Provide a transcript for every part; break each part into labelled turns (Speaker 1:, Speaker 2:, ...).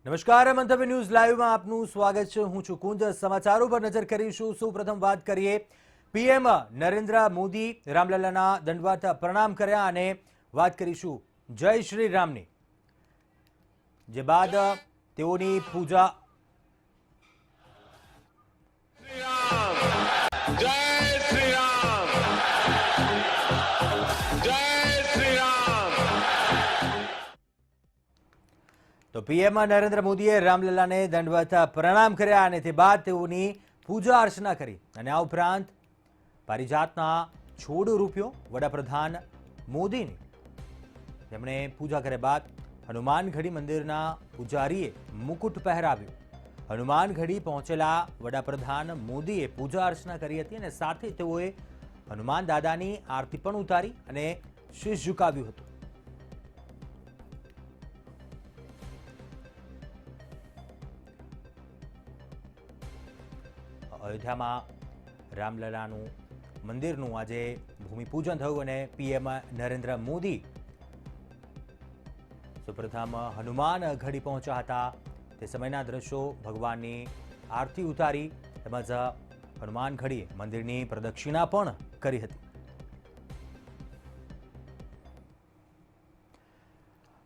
Speaker 1: નમસ્કાર, મંતવ્ય ન્યૂઝ લાઈવમાં આપનું સ્વાગત છે। હું છું કુંજ। સમાચારો પર નજર કરીશું। સૌપ્રથમ વાત કરીએ પીએમ નરેન્દ્ર મોદી રામલલ્લાના દંડવત પ્રણામ કર્યા અને વાત કરીશું જય શ્રી રામની, જે બાદ તેઓની પૂજા તો પીએમ નરેન્દ્ર મોદીએ રામલલ્લાને દંડવત પ્રણામ કર્યા અને તે બાદ તેઓની પૂજા અર્ચના કરી અને આ ઉપરાંત પારિજાતના છોડ રોપ્યો। વડાપ્રધાન મોદીની તેમણે પૂજા કર્યા બાદ હનુમાનગઢી મંદિરના પૂજારીએ મુકુટ પહેરાવ્યું। હનુમાનગઢી પહોંચેલા વડાપ્રધાન મોદીએ પૂજા અર્ચના કરી હતી અને સાથે તેઓએ હનુમાન દાદાની આરતી પણ ઉતારી અને શીશ ઝુકાવ્યું હતું। અયોધ્યામાં રામલલ્લાનું મંદિરનું આજે ભૂમિપૂજન થયું અને પીએમ નરેન્દ્ર મોદી સૌપ્રથમ હનુમાનગઢી પહોંચ્યા હતા। તે સમયના દ્રશ્યો, ભગવાનની આરતી ઉતારી તેમજ હનુમાનગઢીએ મંદિરની પ્રદક્ષિણા પણ કરી હતી।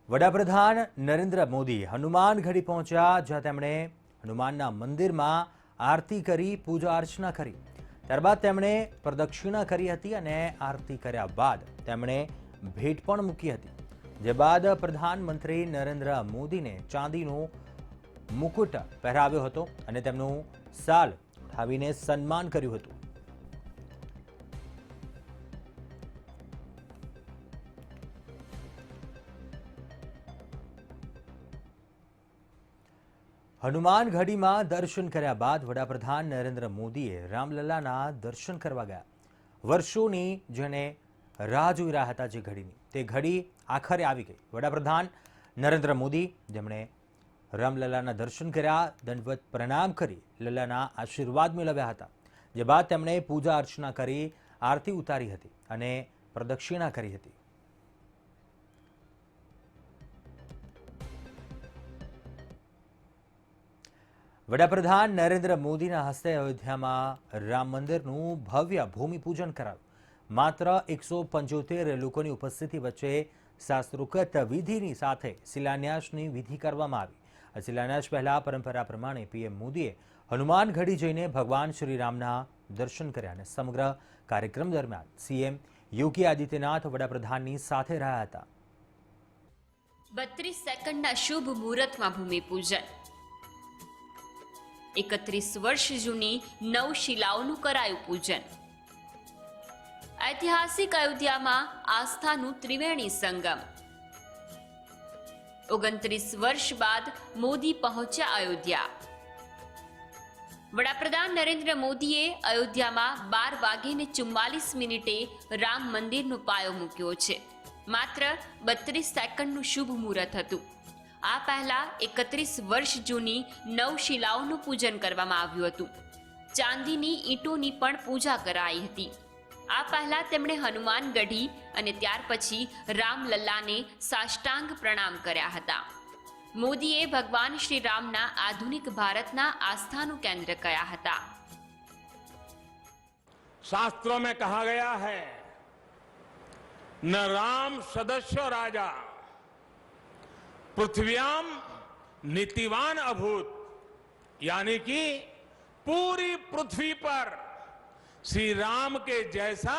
Speaker 1: વડાપ્રધાન નરેન્દ્ર મોદી હનુમાનગઢી પહોંચ્યા, જ્યાં તેમણે હનુમાનના મંદિરમાં આરતી કરી, પૂજા અર્ચના કરી। ત્યારબાદ તેમણે પ્રદક્ષિણા કરી હતી અને આરતી કર્યા બાદ તેમણે ભેટ પણ મૂકી હતી, જે બાદ પ્રધાનમંત્રી નરેન્દ્ર મોદીને ચાંદીનો મુકુટ પહેરાવ્યો હતો અને તેમનું શાલ ઉઠાવીને સન્માન કર્યું હતું। હનુમાનગઢીમાં દર્શન કર્યા બાદ વડાપ્રધાન નરેન્દ્ર મોદીએ રામલલ્લાના દર્શન કરવા ગયા। વર્ષોની જેને રાહ જોઈ રહ્યા હતા જે ઘડીની, તે ઘડી આખરે આવી ગઈ। વડાપ્રધાન નરેન્દ્ર મોદી જેમણે રામલલ્લાના દર્શન કર્યા, દંડવત પ્રણામ કરી લલ્લાના આશીર્વાદ મેળવ્યા હતા, જે બાદ તેમણે પૂજા અર્ચના કરી, આરતી ઉતારી હતી અને પ્રદક્ષિણા કરી હતી। વડાપ્રધાન નરેન્દ્ર મોદીના હસ્તે અયોધ્યામાં રામ મંદિરનું ભવ્ય ભૂમિપૂજન કરાયું। માત્ર 175 લોકોની ઉપસ્થિતિ વચ્ચે શાસ્ત્રોક્ત વિધિની સાથે શિલાન્યાસની વિધિ કરવામાં આવી। આ શિલાન્યાસ પહેલા પરંપરા પ્રમાણે પીએમ મોદીએ હનુમાનગઢી જઈને ભગવાન શ્રીરામના દર્શન કર્યા અને સમગ્ર કાર્યક્રમ દરમિયાન સીએમ યોગી આદિત્યનાથ વડાપ્રધાનની સાથે રહ્યા હતા।
Speaker 2: 32 સેકન્ડના શુભ મુહૂર્તમાં ભૂમિપૂજન। 31 વર્ષ જૂની 9 શિલાઓનું કરાયું પૂજન। ઐતિહાસિક અયોધ્યામાં આસ્થાનું ત્રિવેણી સંગમ। 29 વર્ષ બાદ મોદી પહોંચ્યા અયોધ્યા। વડાપ્રધાન નરેન્દ્ર મોદીએ અયોધ્યામાં 12:44 રામ મંદિરનો પાયો મૂક્યો છે। માત્ર 32 સેકન્ડનું શુભ મુહૂર્ત હતું। આ પહેલા 31 વર્ષ જૂની 9 શિલાઓનું પૂજન કરવામાં આવ્યું હતું। ચાંદીની ઈંટોની પણ પૂજા કરાઈ હતી। આ પહેલા તેમણે હનુમાનગઢી અને ત્યાર પછી રામલલ્લાને સાષ્ટાંગ પ્રણામ કર્યા હતા। મોદીએ ભગવાન શ્રી રામના આધુનિક ભારતના આસ્થાનું કેન્દ્ર કયા હતા।
Speaker 3: शास्त्रों में कहा गया है, न राम सदस्य राजा पृथ्व्याम नीतिवान अभूत, यानी कि पूरी पृथ्वी पर श्री राम के जैसा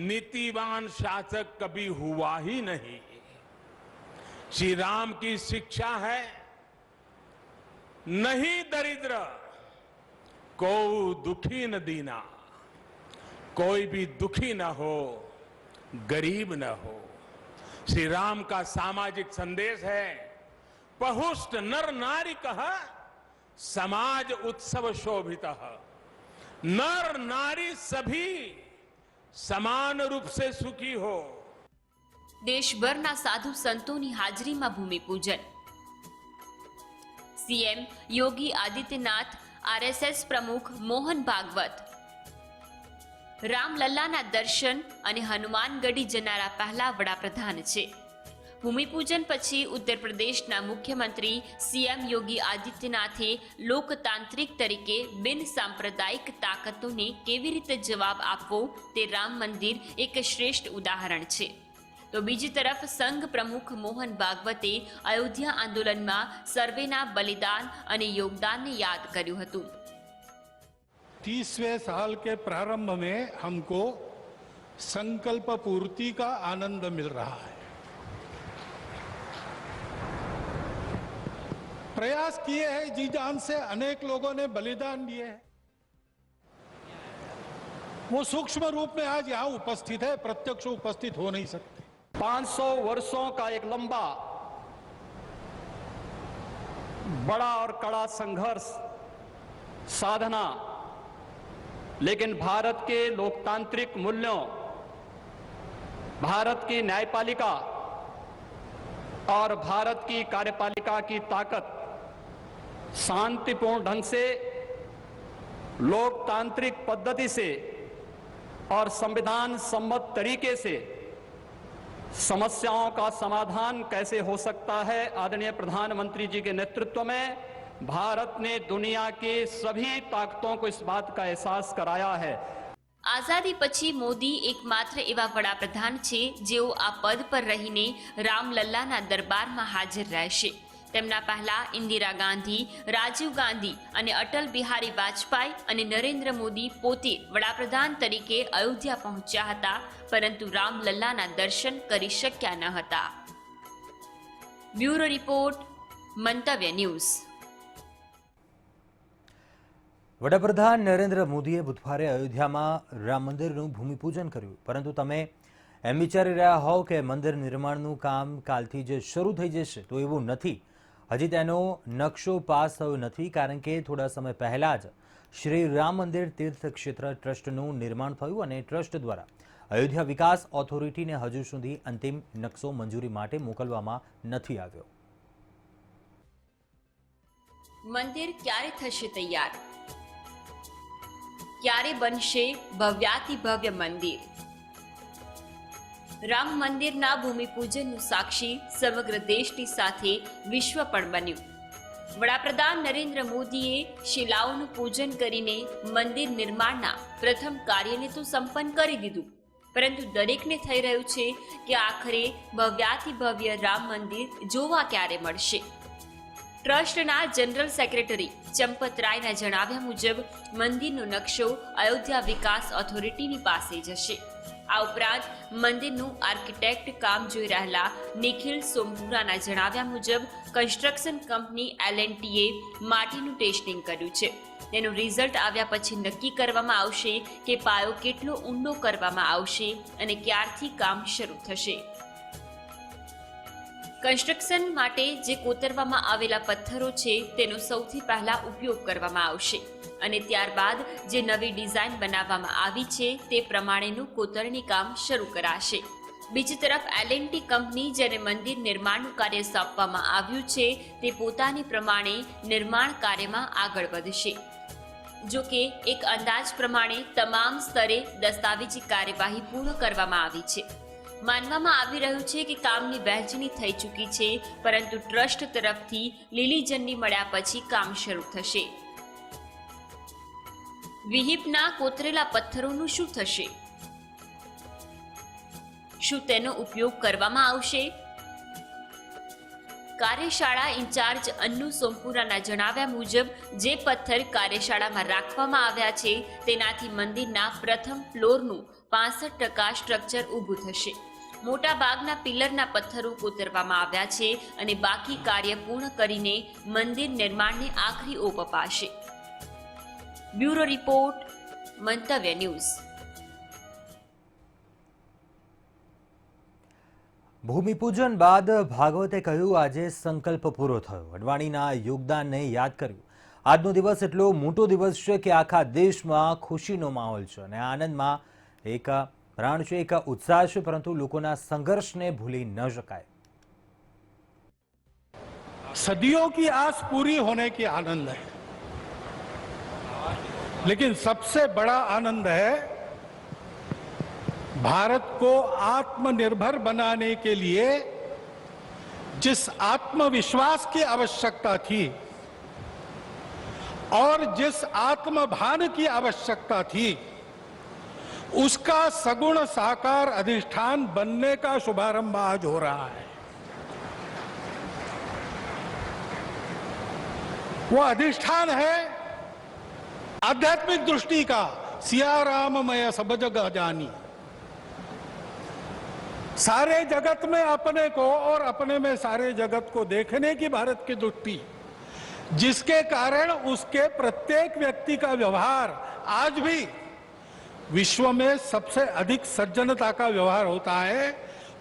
Speaker 3: नीतिवान शासक कभी हुआ ही नहीं। श्री राम की शिक्षा है, नहीं दरिद्र को दुखी न दीना, कोई भी दुखी न हो, गरीब न हो। श्री राम का सामाजिक संदेश है, पहुष्ट नर नारी कह समाज उत्सव शोभित। नर नारी सभी समान रूप से सुखी हो।
Speaker 2: દેશભરના સાધુ સંતોની હાજરીમાં ભૂમિપૂજન। સીએમ યોગી આદિત્યનાથ, આરએસએસ પ્રમુખ મોહન ભાગવત રામલલ્લાના દર્શન અને હનુમાનગઢી જનારા પહેલા વડાપ્રધાન છે। ભૂમિપૂજન પછી ઉત્તર પ્રદેશના મુખ્યમંત્રી સીએમ યોગી આદિત્યનાથે લોકતાંત્રિક તરીકે બિન સાંપ્રદાયિક તાકાતોને કેવી રીતે જવાબ આપવો તે રામ મંદિર એક શ્રેષ્ઠ ઉદાહરણ છે. તો બીજી તરફ સંઘ પ્રમુખ મોહન ભાગવતે અયોધ્યા આંદોલનમાં સર્વેના બલિદાન અને યોગદાનને યાદ કર્યું હતું.
Speaker 4: 30वें साल के प्रारंभ में हमको संकल्प पूर्ति का आनंद मिल रहा है. प्रयास किए हैं जी जान से, अनेक लोगों ने बलिदान दिए हैं. वो सूक्ष्म रूप में आज यहां उपस्थित है, प्रत्यक्ष उपस्थित हो नहीं सकते.
Speaker 5: 500 वर्षों का एक लंबा बड़ा और कड़ा संघर्ष, साधना, लेकिन भारत के लोकतांत्रिक मूल्यों, भारत की न्यायपालिका और भारत की कार्यपालिका की ताकत शांतिपूर्ण ढंग से, लोकतांत्रिक पद्धति से और संविधान सम्मत तरीके से समस्याओं का समाधान कैसे हो सकता है. आदरणीय प्रधानमंत्री जी के नेतृत्व में भारत ने दुनिया की सभी ताकतों को इस बात का एहसास कराया है.
Speaker 2: આઝાદી પછી મોદી એકમાત્ર એવા વડાપ્રધાન છે જેઓ આ પદ પર રહીને રામલલ્લાના દરબારમાં હાજર રહેશે. તેમના પહેલા ઇન્દિરા ગાંધી, રાજીવ ગાંધી અને અટલ બિહારી વાજપેયી અને નરેન્દ્ર મોદી પોતે વડાપ્રધાન તરીકે અયોધ્યા પહોંચ્યા હતા, પરંતુ રામલલ્લાના દર્શન કરી શક્યા ન હતા. બ્યુરો રિપોર્ટ, મંતવ્ય ન્યૂઝ.
Speaker 1: વડાપ્રધાન નરેન્દ્ર મોદીએ બુધવારે અયોધ્યામાં રામ મંદિરનું ભૂમિપૂજન કર્યું, પરંતુ તમે એમ વિચારી રહ્યા હોવ કે મંદિર નિર્માણનું કામ કાલથી જ શરૂ થઈ જશે, તો એવું નથી. હજી તેનો નકશો પાસ થયો નથી, કારણ કે થોડા સમય પહેલા જ શ્રી રામ મંદિર તીર્થ ક્ષેત્ર ટ્રસ્ટનું નિર્માણ થયું અને ટ્રસ્ટ દ્વારા અયોધ્યા વિકાસ ઓથોરિટીને હજુ સુધી અંતિમ નકશો મંજૂરી માટે મોકલવામાં નથી આવ્યો.
Speaker 2: મંદિર ક્યારે થશે તૈયાર? ક્યારે બનશે ભવ્યાતિ ભવ્ય મંદિર? રામ મંદિરના ભૂમિપૂજનનું સાક્ષી સમગ્ર દેશની સાથે વિશ્વ પણ બન્યું. વડાપ્રધાન નરેન્દ્ર મોદીએ શિલાઓનું પૂજન કરીને મંદિર નિર્માણના પ્રથમ કાર્યને તો સંપન્ન કરી દીધું, પરંતુ દરેકને થઈ રહ્યું છે કે આખરે ભવ્યાતિ ભવ્ય રામ મંદિર જોવા ક્યારે મળશે. ટ્રસ્ટના જનરલ સેક્રેટરી ચંપત રાયના જણાવ્યા મુજબ મંદિરનો નકશો અયોધ્યા વિકાસ ઓથોરિટીની પાસે જશે. આ ઉપરાંત મંદિરનું આર્કિટેક્ટ કામ જોઈ રહેલા નિખિલ સોમપુરાના જણાવ્યા મુજબ કન્સ્ટ્રક્શન કંપની L&Tએ માટીનું ટેસ્ટિંગ કર્યું છે. તેનું રિઝલ્ટ આવ્યા પછી નક્કી કરવામાં આવશે કે પાયો કેટલો ઊંડો કરવામાં આવશે અને ક્યારથી કામ શરૂ થશે. કન્સ્ટ્રક્શન માટે જે કોતરવામાં આવેલા પથ્થરો છે તેનો સૌથી પહેલા ઉપયોગ કરવામાં આવશે અને ત્યારબાદ જે નવી ડિઝાઇન બનાવવામાં આવી છે તે પ્રમાણેનું કોતરણી કામ શરૂ કરાશે. બીજી તરફ L&T કંપની જેને મંદિર નિર્માણનું કાર્ય સોંપવામાં આવ્યું છે તે પોતાની પ્રમાણે નિર્માણ કાર્યમાં આગળ વધશે. જો કે એક અંદાજ પ્રમાણે તમામ સ્તરે દસ્તાવેજી કાર્યવાહી પૂર્ણ કરવામાં આવી છે. માનવામાં આવી રહ્યું છે કે કામની વહેંચણી થઈ ચૂકી છે, પરંતુ ટ્રસ્ટ તરફથી લીલી ઝંડી મળ્યા પછી કામ શરૂ થશે. વિહિપના કોતરેલા પથ્થરોનું શું થશે? શું તેનો ઉપયોગ કરવામાં આવશે? કાર્યશાળા ઇન્ચાર્જ અન્નુ સોમપુરાના જણાવ્યા મુજબ જે પથ્થર કાર્યશાળામાં રાખવામાં આવ્યા છે તેનાથી મંદિરના પ્રથમ ફ્લોરનું 65% સ્ટ્રક્ચર ઊભું થશે. મોટા ભાગના પિલરના પથ્થરો કોતરવામાં આવ્યા છે અને બાકી કાર્ય પૂર્ણ કરીને મંદિર નિર્માણને આખરી ઓપ અપાશે. બ્યુરો રિપોર્ટ, મંતવ્ય ન્યૂઝ.
Speaker 1: ભૂમિપૂજન બાદ ભાગવતે કહ્યું, આજે સંકલ્પ પૂરો થયો. અડવાણીના યોગદાનને યાદ કર્યું. આજનો દિવસ એટલો મોટો દિવસ છે કે આખા દેશમાં ખુશીનો માહોલ છે અને આનંદમાં એક પ્રાણ છે, એક ઉત્સાહ છે, પરંતુ લોકોના સંઘર્ષને ભૂલી ન શકાય.
Speaker 4: सदियों की आस पूरी होने की आनंद है, लेकिन सबसे बड़ा आनंद है भारत को आत्मनिर्भर बनाने के लिए जिस आत्मविश्वास की आवश्यकता थी और जिस आत्मभान की आवश्यकता थी, उसका सगुण साकार अधिष्ठान बनने का शुभारंभ आज हो रहा है। वो अधिष्ठान है आध्यात्मिक दृष्टि का, सिया राममय सब जगह जानी। सारे जगत में अपने को और अपने में सारे जगत को देखने की भारत की दृष्टि, जिसके कारण उसके प्रत्येक व्यक्ति का व्यवहार आज भी विश्व में सबसे अधिक सज्जनता का व्यवहार होता है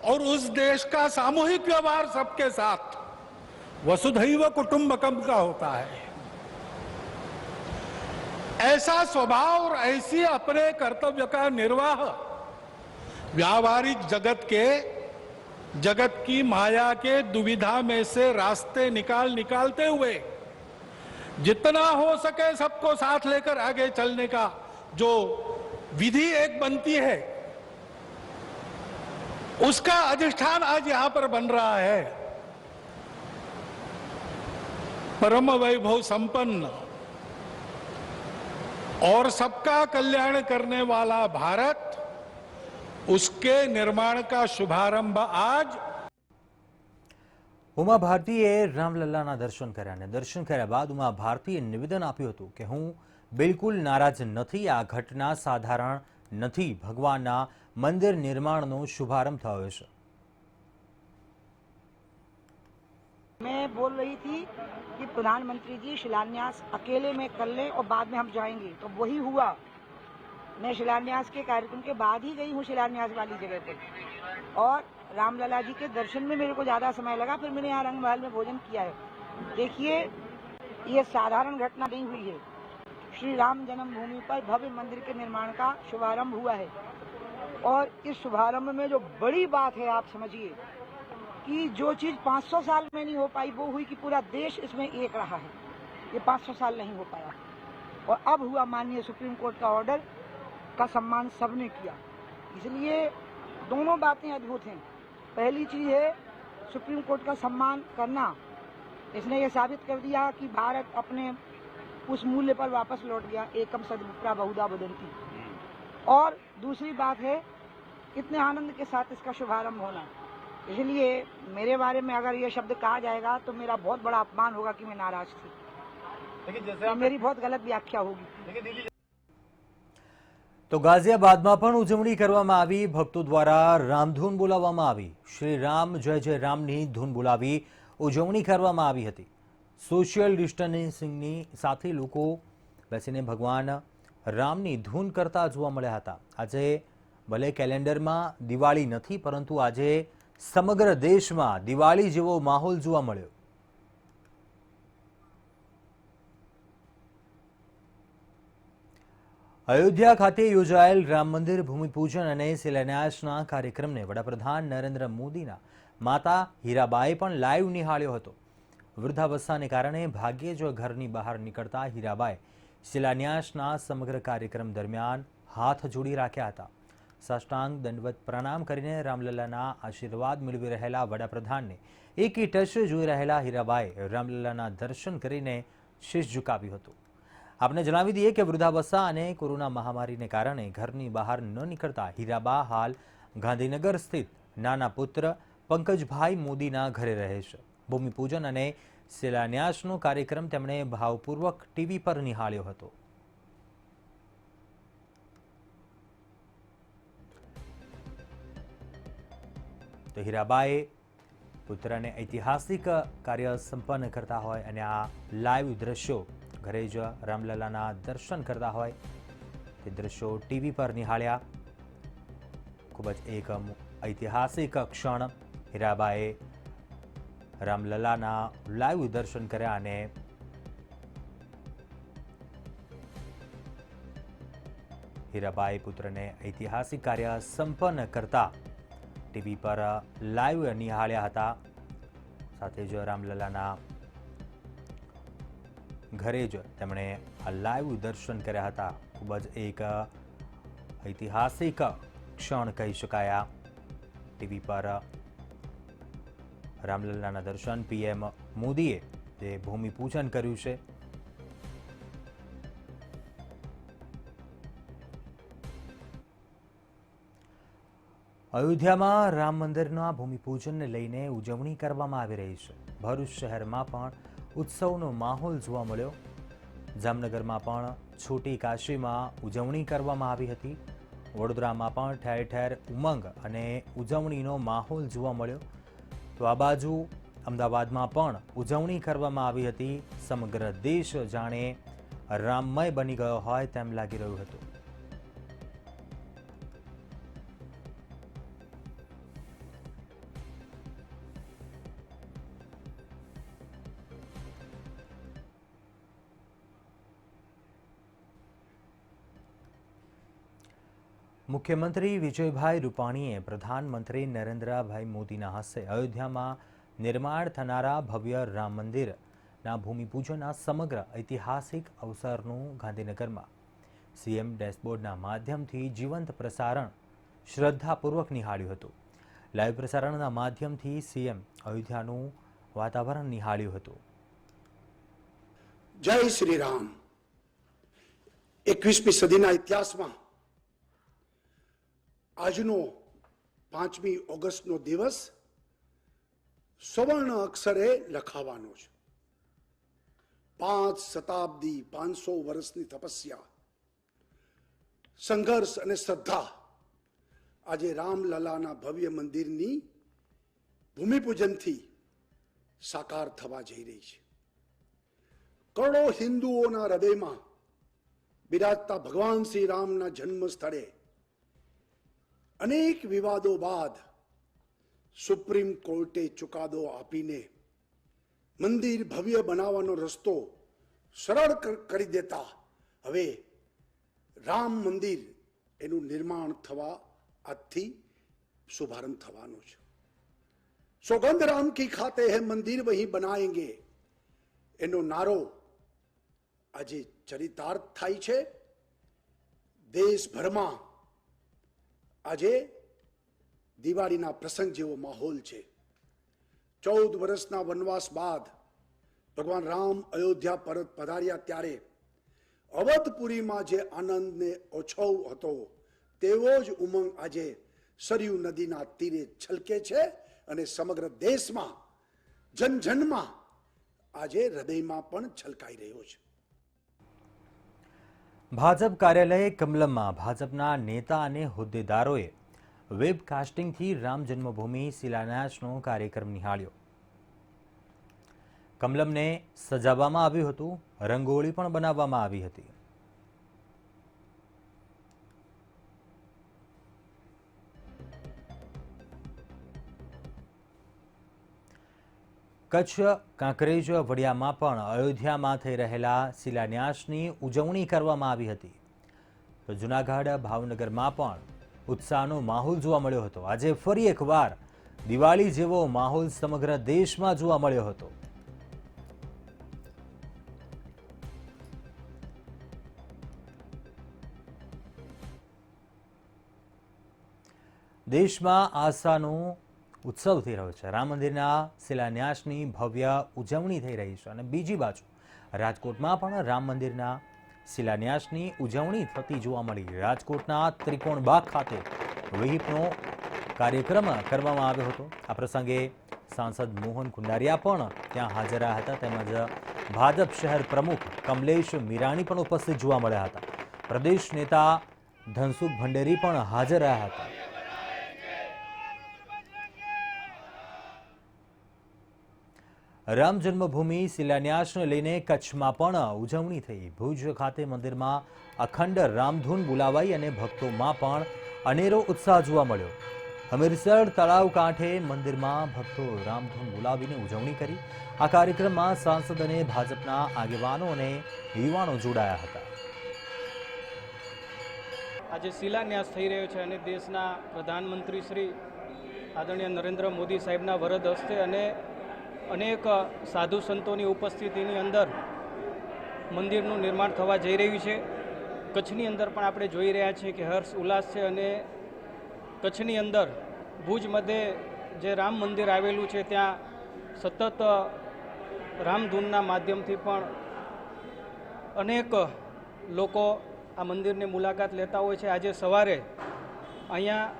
Speaker 4: और उस देश का सामूहिक व्यवहार सबके साथ वसुधैव कुटुंबकम का होता है। ऐसा स्वभाव और ऐसी अपने कर्तव्य का निर्वाह व्यावहारिक जगत की माया के दुविधा में से रास्ते निकालते हुए जितना हो सके सबको साथ लेकर आगे चलने का जो विधि एक बनती है, उसका अधिष्ठान आज यहां पर बन रहा है। परम वैभव संपन्न और सबका कल्याण करने वाला भारत, उसके निर्माण का शुभारंभ आज
Speaker 1: ઉમા ભારતીએ રામલલ્લાના દર્શન કર્યા અને દર્શન કર્યા બાદ ઉમા ભારતીએ નિવેદન આપ્યું હતું કે હું બિલકુલ નારાજ નથી, આ ઘટના સાધારણ નથી, ભગવાનના મંદિર નિર્માણનો શુભારંભ થયો છે।
Speaker 6: मैं बोल रही थी कि प्रधानमंत्री जी शिलान्यास अकेले में कर लें और बाद में हम जाएंगे, तो वही हुआ। मैं शिलान्यास के कार्यक्रम के बाद ही गई हूँ शिलान्यास वाली जगह पे, और रामलला जी के दर्शन में मेरे को ज्यादा समय लगा। फिर मैंने यहाँ रंग महल में भोजन किया है। देखिए, ये साधारण घटना नहीं हुई है। श्री राम जन्मभूमि पर भव्य मंदिर के निर्माण का शुभारंभ हुआ है, और इस शुभारंभ में जो बड़ी बात है, आप समझिए कि जो चीज 500 साल में नहीं हो पाई वो हुई कि पूरा देश इसमें एक रहा है। ये 500 साल नहीं हो पाया, और अब हुआ। माननीय सुप्रीम कोर्ट का ऑर्डर का सम्मान सबने किया, इसलिए दोनों बातें अद्भुत हैं। पहली चीज है सुप्रीम कोर्ट का सम्मान करना, इसने ये साबित कर दिया कि भारत अपने उस मूल्य पर वापस लौट गया, एकम सद्विप्रा बहुधा वदन्ति। और दूसरी बात है इतने आनंद के साथ इसका शुभारंभ होना। इसलिए मेरे बारे में अगर ये शब्द कहा जाएगा तो मेरा बहुत बड़ा अपमान होगा कि मैं नाराज थी, लेकिन जैसे मेरी बहुत गलत व्याख्या होगी।
Speaker 1: તો ગાઝિયાબાદમાં પણ ઉજવણી કરવામાં આવી। ભક્તો દ્વારા રામધૂન બોલાવવામાં આવી। શ્રી રામ જય જય રામની ધૂન બોલાવી ઉજવણી કરવામાં આવી હતી। સોશિયલ ડિસ્ટન્સિંગની સાથે લોકો બેસીને ભગવાન રામની ધૂન કરતા જોવા મળ્યા હતા। આજે ભલે કેલેન્ડરમાં દિવાળી નથી, પરંતુ આજે સમગ્ર દેશમાં દિવાળી જેવો માહોલ જોવા મળ્યો। અયોધ્યા ખાતે યોજાયેલ રામ મંદિર ભૂમિપૂજન અને શિલાન્યાસના કાર્યક્રમને વડાપ્રધાન નરેન્દ્ર મોદીના માતા હીરાબાએ પણ લાઈવ નિહાળ્યો હતો। વૃદ્ધાવસ્થાને કારણે ભાગ્યે જ ઘરની બહાર નીકળતા હીરાબાએ શિલાન્યાસના સમગ્ર કાર્યક્રમ દરમિયાન હાથ જોડી રાખ્યા હતા। સાષ્ટાંગ દંડવત પ્રણામ કરીને રામલલ્લાના આશીર્વાદ મેળવી રહેલા વડાપ્રધાનને એકીટશ જોઈ રહેલા હીરાબાએ રામલલ્લાના દર્શન કરીને શીશ ઝુકાવ્યું હતું। आपने जणावी दीए कि वृद्धावस्था और कोरोना महामारी ने कारण घरनी बहार न निकलता हीराबा हाल गांधीनगर स्थित नाना पुत्र पंकजभाई मोदीना घरे रहे छे। भूमिपूजन और शिलान्यासनो कार्यक्रम तेमणे भावपूर्वक टीवी पर निहाळ्यो हतो। तो हीराबाए पुत्र ने ऐतिहासिक कार्य संपन्न करता होय अने आ लाइव दृश्यों घरे ज रामललाना दर्शन करता होय ते दृश्यों टीवी पर निहाळ्या। खूब ज एक ऐतिहासिक क्षण। हीराबाए रामललाना लाइव दर्शन कर्या अने हीराबाए पुत्र ने ऐतिहासिक कार्य संपन्न करता टीवी पर लाइव निहाळ्या हता। साथे ज रामललाना घरे ज तेमणे आ लाइव दर्शन कर्या हता। खूब ज एक ऐतिहासिक क्षण कही शकाया। टीवी पर રામલલ્લાના દર્શન પીએમ મોદીએ તે ભૂમિપૂજન કર્યું છે. અયોધ્યામાં રામ મંદિરના ભૂમિપૂજનને લઈને ઉજવણી કરવામાં આવી રહી છે. ભરૂચ શહેરમાં પણ ઉત્સવનો માહોલ જોવા મળ્યો. જામનગરમાં પણ છોટી કાશીમાં ઉજવણી કરવામાં આવી હતી. વડોદરામાં પણ ઠેર ઠેર ઉમંગ અને ઉજવણીનો માહોલ જોવા મળ્યો. તો આ બાજુ અમદાવાદમાં પણ ઉજવણી કરવામાં આવી હતી. સમગ્ર દેશ જાણે રામમય બની ગયો હોય તેમ લાગી રહ્યું હતું. મુખ્યમંત્રી વિજયભાઈ રૂપાણીએ પ્રધાનમંત્રી નરેન્દ્રભાઈ મોદીના હસ્તે અયોધ્યામાં નિર્માણ થનારા ભવ્ય રામ મંદિરના ભૂમિપૂજનના સમગ્ર ઐતિહાસિક અવસરનું ગાંધીનગરમાં સીએમ ડેશબોર્ડના માધ્યમથી જીવંત પ્રસારણ શ્રદ્ધાપૂર્વક નિહાળ્યું હતું. લાઈવ પ્રસારણના માધ્યમથી સીએમ અયોધ્યાનું વાતાવરણ નિહાળ્યું હતું.
Speaker 7: જય શ્રી રામ. 21મી સદીના ઇતિહાસમાં આજનો 5મી ઓગસ્ટનો દિવસ સુવર્ણ અક્ષરે લખાવાનો છે. 5 શતાબ્દી 500 વર્ષની તપસ્યા, સંઘર્ષ અને શ્રદ્ધા આજે રામલલાના ભવ્ય મંદિરની ભૂમિપૂજનથી સાકાર થવા જઈ રહી છે. કરોડો હિન્દુઓના હૃદયમાં બિરાજતા ભગવાન શ્રી રામના જન્મ સ્થળે અનેક વિવાદો બાદ સુપ્રીમ કોર્ટે ચુકાદો આપીને મંદિર ભવ્ય બનાવવાનો રસ્તો સરળ કરી દેતા હવે રામ મંદિર એનું નિર્માણ થવા આજથી શુભારંભ થવાનો છે. સૌગંધ રામ કી ખાતે હે મંદિર વહીં બનાએંગે એનો નારો આજે ચરિતાર્થ થાય છે. દેશભરમાં આજે દિવાળીના પ્રસંગ જેવો માહોલ છે. 14 વર્ષના વનવાસ બાદ ભગવાન રામ અયોધ્યા પરત પધાર્યા ત્યારે અવધપુરીમાં જે આનંદને ઓછવ હતો તેવો જ ઉમંગ આજે સરયુ નદીના તીરે છલકે છે અને સમગ્ર દેશમાં જનજનમાં આજે હૃદયમાં પણ છલકાઈ રહ્યો છે.
Speaker 1: ભાજપ કાર્યાલય કમલમમાં ભાજપના નેતા અને હોદ્દેદારોએ વેબકાસ્ટિંગથી રામ જન્મભૂમિ શિલાન્યાસનો કાર્યક્રમ નિહાળ્યો. કમલમને સજાવવામાં આવ્યું હતું. રંગોળી પણ બનાવવામાં આવી હતી. કચ્છ કાંકરેજ વડિયામાં પણ અયોધ્યામાં થઈ રહેલા શિલાન્યાસની ઉજવણી કરવામાં આવી હતી. તો જૂનાગઢ ભાવનગરમાં પણ ઉત્સાહનો માહોલ જોવા મળ્યો હતો. આજે ફરી એકવાર દિવાળી જેવો માહોલ સમગ્ર દેશમાં જોવા મળ્યો હતો. દેશમાં આસ્થાનો ઉત્સવ થઈ રહ્યો છે. રામ મંદિરના શિલાન્યાસની ભવ્ય ઉજવણી થઈ રહી છે અને બીજી બાજુ રાજકોટમાં પણ રામ મંદિરના શિલાન્યાસની ઉજવણી થતી જોવા મળી. રાજકોટના ત્રિકોણબાગ ખાતે વિહિપનો કાર્યક્રમ કરવામાં આવ્યો હતો. આ પ્રસંગે સાંસદ મોહન કુંડારિયા પણ ત્યાં હાજર રહ્યા હતા. તેમજ ભાજપ શહેર પ્રમુખ કમલેશ મીરાણી પણ ઉપસ્થિત જોવા મળ્યા હતા. પ્રદેશ નેતા ધનસુખ ભંડેરી પણ હાજર રહ્યા હતા. રામ જન્મભૂમિ શિલાન્યાસને લઈને કચ્છમાં પણ ઉજવણી થઈ. ભુજ ખાતે મંદિરમાં અખંડ રામધૂન બોલાવાઈ અને ભક્તોમાં પણ અનેરો ઉત્સાહ જોવા મળ્યો. હમીરસર તળાવ કાંઠે મંદિરમાં ભક્તો રામધૂન બોલાવીને ઉજવણી કરી. આ કાર્યક્રમમાં સાંસદ અને ભાજપના આગેવાનો અને યુવાનો જોડાયા હતા.
Speaker 8: આજે શિલાન્યાસ થઈ રહ્યો છે અને દેશના પ્રધાનમંત્રી શ્રી આદરણીય નરેન્દ્ર મોદી સાહેબના વરદ હસ્તે અને અનેક સાધુ સંતોની ઉપસ્થિતિની અંદર મંદિરનું નિર્માણ થવા જઈ રહ્યું છે. કચ્છની અંદર પણ આપણે જોઈ રહ્યા છીએ કે હર્ષ ઉલ્લાસ છે અને કચ્છની અંદર ભુજ મધ્યે જે રામ મંદિર આવેલું છે ત્યાં સતત રામધૂનના માધ્યમથી પણ અનેક લોકો આ મંદિરની મુલાકાત લેતા હોય છે. આજે સવારે અહીંયા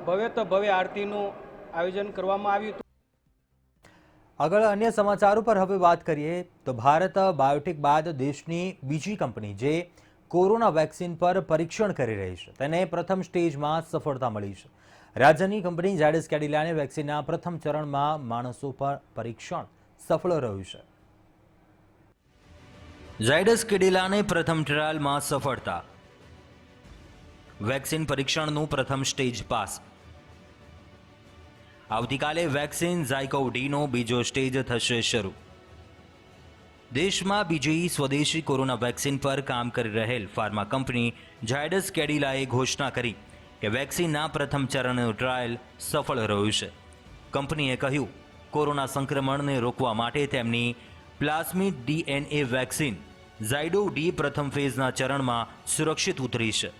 Speaker 8: ભવ્ય તો ભવ્ય આરતીનું આયોજન કરવામાં આવ્યું હતું.
Speaker 1: આગળ અન્ય સમાચારો પર હવે વાત કરીએ તો ભારત બાયોટેક બાદ દેશની બીજી કંપની જે કોરોના વેક્સિન પર પરીક્ષણ કરી રહી છે તેને પ્રથમ સ્ટેજમાં સફળતા મળી છે. રાજ્યની કંપની ઝાયડસ કેડિલાને વેક્સિનના પ્રથમ ચરણમાં માણસો પર પરીક્ષણ સફળ રહ્યું છે. ઝાયડસ કેડિલાને પ્રથમ ટ્રાયલમાં સફળતા. વેક્સિન પરીક્ષણનું પ્રથમ સ્ટેજ પાસ. આવતીકાલે વેક્સિન ઝાયકોવ-ડીનો બીજો સ્ટેજ થશે શરૂ. દેશમાં બીજી સ્વદેશી કોરોના વેક્સિન પર કામ કરી રહેલ ફાર્મા કંપની ઝાયડસ કેડિલાએ ઘોષણા કરી કે વેક્સિનના પ્રથમ ચરણનું ટ્રાયલ સફળ રહ્યું છે. કંપનીએ કહ્યું, કોરોના સંક્રમણને રોકવા માટે તેમની પ્લાઝમિડ ડીએનએ વેક્સિન ઝાયડોવ-ડી પ્રથમ ફેઝના ચરણમાં સુરક્ષિત ઉતરી છે.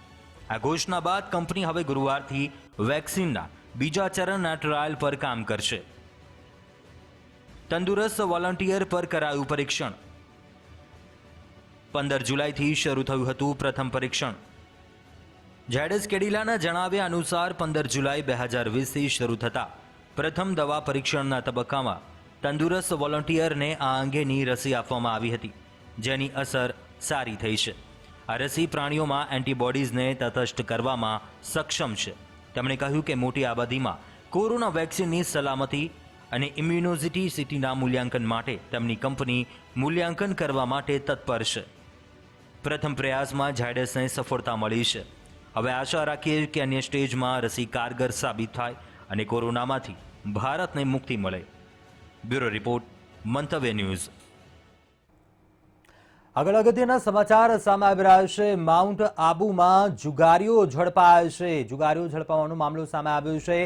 Speaker 1: આ ઘોષણા બાદ કંપની હવે ગુરુવારથી વેક્સિનના બીજા ચરણના ટ્રાયલ પર કામ કરશે. તંદુરસ્ત વોલન્ટિયર પર કરાયું પરીક્ષણ. 15 જુલાઈથી શરૂ થયું હતું પ્રથમ પરીક્ષણ. ઝાયડસ કેડિલાના જણાવ્યા અનુસાર 15 જુલાઈ 2020થી શરૂ થતા પ્રથમ દવા પરીક્ષણના તબક્કામાં તંદુરસ્ત વોલન્ટિયરને આ અંગેની રસી આપવામાં આવી હતી, જેની અસર સારી થઈ છે. આ રસી પ્રાણીઓમાં એન્ટીબોડીઝને તટસ્થ કરવામાં સક્ષમ છે. તેમણે કહ્યું કે મોટી આબાદીમાં કોરોના વેક્સિનની સલામતી અને ઇમ્યુનોજિટિસિટીના મૂલ્યાંકન માટે તેમની કંપની મૂલ્યાંકન કરવા માટે તત્પર છે. પ્રથમ પ્રયાસમાં ઝાયડસને સફળતા મળી છે. હવે આશા રાખીએ કે અન્ય સ્ટેજમાં રસી કારગર સાબિત થાય અને કોરોનામાંથી ભારતને મુક્તિ મળે. બ્યુરો રિપોર્ટ, મંતવ્ય ન્યૂઝ. આગળ અગત્યના સમાચાર સામે આવી રહ્યા છે. માઉન્ટ આબુમાં જુગારીઓ ઝડપાયા છે. જુગારીઓ ઝડપાવાનો મામલો સામે આવ્યો છે.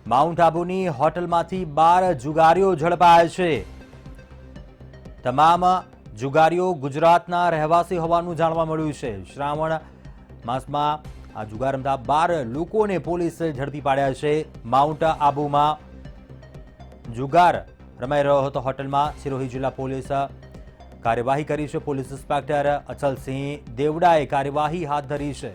Speaker 1: માઉન્ટ આબુની હોટલમાંથી 12 જુગારીઓ ઝડપાયા છે. તમામ જુગારીઓ ગુજરાતના રહેવાસી હોવાનું જાણવા મળ્યું છે. શ્રાવણ માસમાં આ જુગાર રમતા 12 લોકોને પોલીસે ઝડપી પાડ્યા છે. માઉન્ટ આબુમાં જુગાર રમાઈ રહ્યો હતો હોટલમાં. સિરોહી જિલ્લા પોલીસ કાર્યવાહી કરી છે. પોલીસ ઇન્સ્પેક્ટર અચલસિંહ દેવડાએ કાર્યવાહી હાથ ધરી છે.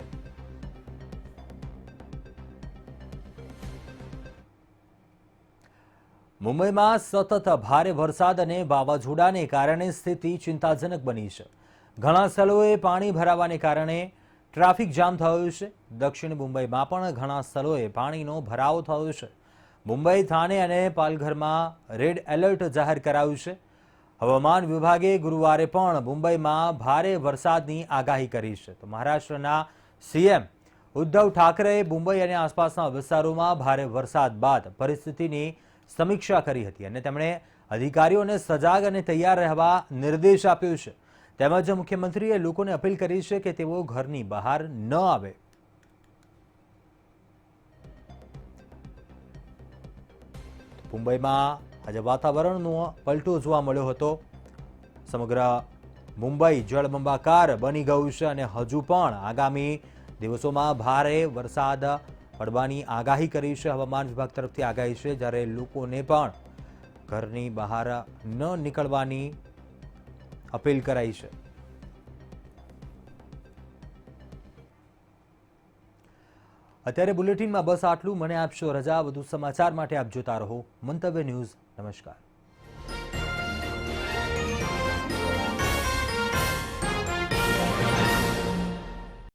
Speaker 1: મુંબઈમાં સતત ભારે વરસાદ અને વાવાઝોડાને કારણે સ્થિતિ ચિંતાજનક બની છે. ઘણા સ્થળોએ પાણી ભરાવાને કારણે ટ્રાફિક જામ થયો છે. દક્ષિણ મુંબઈમાં પણ ઘણા સ્થળોએ પાણીનો ભરાવો થયો છે. મુંબઈ, થાણે અને પાલઘરમાં રેડ એલર્ટ જાહેર કરાયું છે. હવામાન વિભાગે ગુરુવારે પણ મુંબઈમાં ભારે વરસાદની આગાહી કરી છે. તો મહારાષ્ટ્રના સીએમ ઉદ્ધવ ઠાકરેએ મુંબઈ અને આસપાસના વિસ્તારોમાં ભારે વરસાદ બાદ પરિસ્થિતિની સમીક્ષા કરી હતી અને તેમણે અધિકારીઓને સજાગ અને તૈયાર રહેવા નિર્દેશ આપ્યો છે. તેમજ મુખ્યમંત્રીએ લોકોને અપીલ કરી છે કે તેઓ ઘરની બહાર ન આવે. મુંબઈમાં આજે વાતાવરણનો પલટો જોવા મળ્યો હતો. સમગ્ર મુંબઈ જળબંબાકાર બની ગયું છે અને હજુ પણ આગામી દિવસોમાં ભારે વરસાદ પડવાની આગાહી કરી છે. હવામાન વિભાગ તરફથી આગાહી છે, જ્યારે લોકોને પણ ઘરની બહાર ન નીકળવાની અપીલ કરાઈ છે. અત્યારે બુલેટિનમાં બસ આટલું. મને આપશો રજા. વધુ સમાચાર માટે આપ જોતા રહો મંતવ્ય ન્યૂઝ. નમસ્કાર.